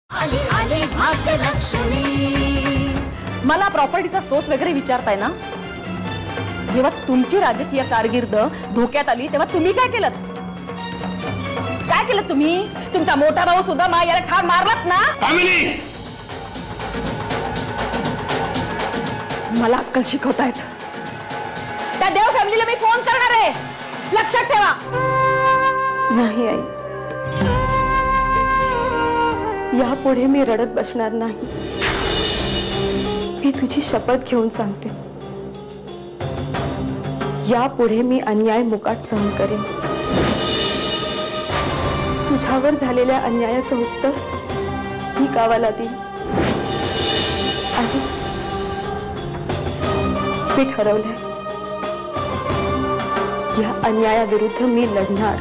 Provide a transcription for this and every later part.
आली आली भाग्यलक्ष्मी। मला प्रॉपर्टीचा सोच वगैरे विचारताय ना? जेव्हा तुमची राजकीय कारकीर्द धोक्यात आली तेव्हा तुम्ही काय केलं? काय केलं तुम्ही? तुमचा मोठा भाऊ सुद्धा याला ठार मारलात ना? मला अक्कल शिकवतायत। त्या देव फॅमिलीला मी फोन करणार आहे, लक्षात ठेवा। नाही आई, यापुढे मी रडत बसणार नाही। मी तुझी शपथ घेऊन सांगते, यापुढे मी अन्याय मुकाट सहन करेन। तुझ्यावर झालेल्या अन्यायाचं उत्तर मी गावाला देईन। आणि मी ठरवलंय, या अन्यायाविरुद्ध मी लढणार।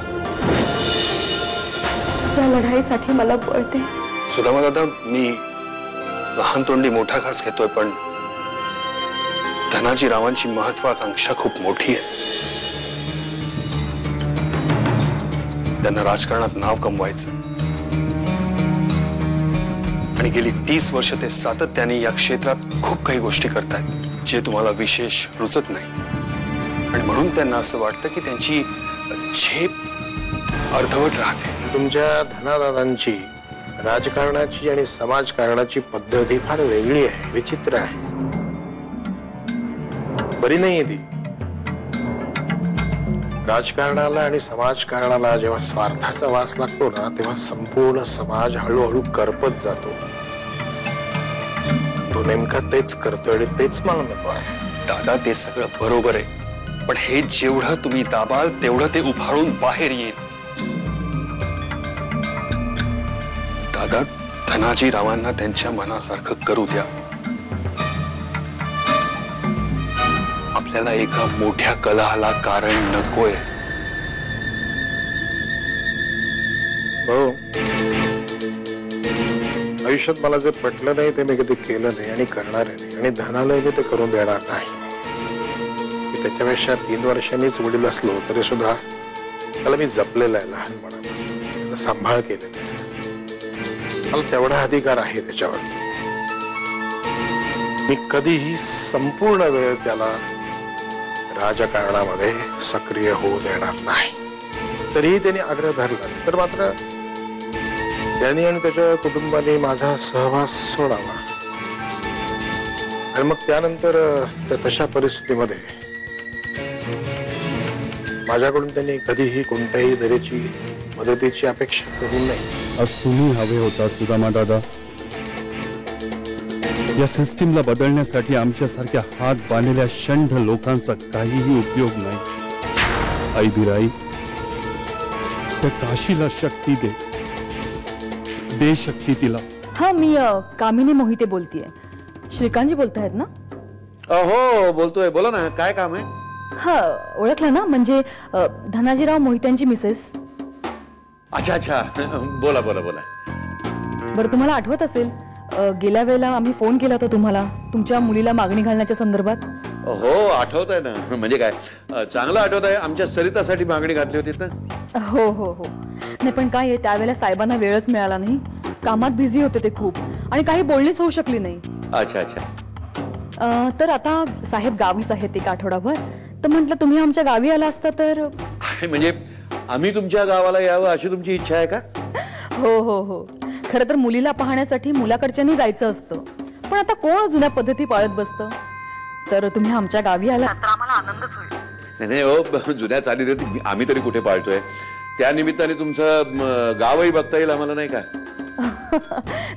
या लढाईसाठी मला बळ दे। सुदामा दादा, मी लहान तोंडी मोठा घास घेतोय, पण धनाजी रावांची महत्वाकांक्षा खूप मोठी आहे। त्यांना राजकारणात नाव कमवायचं आणि गेली 30 वर्ष ते सातत्याने या क्षेत्रात खूप काही गोष्टी करतायत जे तुम्हाला विशेष रुचत नाही, आणि म्हणून त्यांना असं वाटतं की त्यांची झेप अर्धवट राहते। तुमच्या धनादादांची राजकारणाची आणि समाजकारणाची पद्धत ही फार वेगळी आहे, विचित्र आहे, बरी नाहीये ती। राजकारणाला आणि समाजकारणाला जेव्हा स्वार्थाचा वास लागतो ना, तेव्हा संपूर्ण समाज हळूहळू करपत जातो। तो नेमका तेच करतोय आणि तेच मला नको आहे। दादा, ते सगळं बरोबर आहे, पण हे जेवढं तुम्ही दाबाल तेवढं ते उफाळून बाहेर येईल। दादा, धनाजी रावांना त्यांच्या मनासारखं करू द्या। आपल्याला एका मोठ्या कलहाला कारण नकोय। भाऊ, आयुष्यात मला जे पटलं नाही ते मी कधी केलं नाही आणि करणार नाही, आणि धनाला मी ते करून देणार नाही। मी त्याच्यापेक्षा 3 वर्षांनीच वडील असलो तरी सुद्धा त्याला मी जपलेलं आहे, लहानपणापासून त्याचा सांभाळ केलेला आहे। मला तेवढा अधिकार आहे त्याच्यावरती। मी कधीही संपूर्ण वेळ त्याला राजकारणामध्ये सक्रिय होऊ देणार नाही। तरीही त्यांनी आग्रह धरलाच तर मात्र त्यांनी आणि त्याच्या कुटुंबाने माझा सहवास सोडावा, आणि मग त्यानंतर तशा परिस्थितीमध्ये माझ्याकडून त्यांनी कधीही कोणत्याही तऱ्हेची मदतीची अपेक्षा करू नये। आज तुम्ही हवे होता सुदामा दादा। या सिस्टीमला बदलण्यासाठी आमच्यासारख्या हात बांधलेल्या षंढ लोकांचा काहीही उपयोग नाही। आई बिराई, त्या काशीला शक्ती दे, दे शक्ती तिला। हा, मी कामिनी मोहिते बोलतीये। श्रीकांतजी बोलतायत ना? हो बोलतोय, बोला ना, काय काम आहे? हा, ओळखलं ना, म्हणजे धनाजीराव मोहित्यांची मिसेस। अच्छा अच्छा, बोला बोला बोला। बरं, तुम्हाला आठवत असेल गेल्या वेळेला आम्ही फोन केला होता तुम्हाला तुमच्या मुलीला मागणी घालण्याच्या संदर्भात। हो आठवत आहे ना, म्हणजे काय चांगलं आठवत आहे। आमच्या सरितासाठी मागणी घातली होती ना? हो हो हो, नाही पण काय आहे, त्यावेळेला साहेबांना वेळच मिळाला नाही, कामात बिझी होते ते खूप, आणि काही बोलणीच होऊ शकली नाही। अच्छा अच्छा। तर आता साहेब गावीच आहेत एक आठवडाभर, तर म्हटलं तुम्ही आमच्या गावी आला असता तर। म्हणजे आम्ही तुमच्या गावाला यावं अशी तुमची इच्छा आहे का? हो हो हो, खरं तर मुलीला पाहण्यासाठी मुलाकडच्यांनी जायचं असतं, पण आता कोण जुन्या पद्धती पाळत बसतं, तर तुम्ही आमच्या गावी आला तर आम्हाला आनंदच होईल। नाही नाही हो, जुन्या चाली आम्ही तरी कुठे पाळतोय, त्या निमित्ताने तुमचं गावही बघता येईल आम्हाला, नाही का?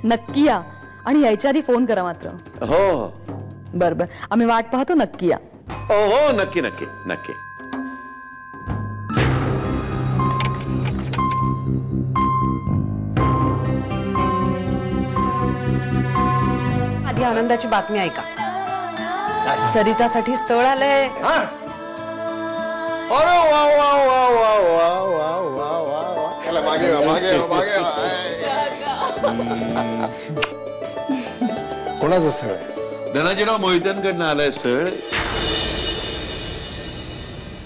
नक्की या, आणि यायच्या आधी फोन करा मात्र। हो हो, बर बर, आम्ही वाट पाहतो, नक्की या। हो हो, नक्की नक्की नक्की। आधी आनंदाची बातमी ऐका, सरितासाठी स्थळ आलंय। अरे वा वा वा वा वा वा वा वा वा, चला मागे वा, मागे वा, मागे वा। कोणाचं स्थळ आहे? धनाजीराव मोहित्यांकडनं आलंय स्थळ।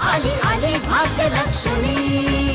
आली आली भाग्यलक्ष्मी।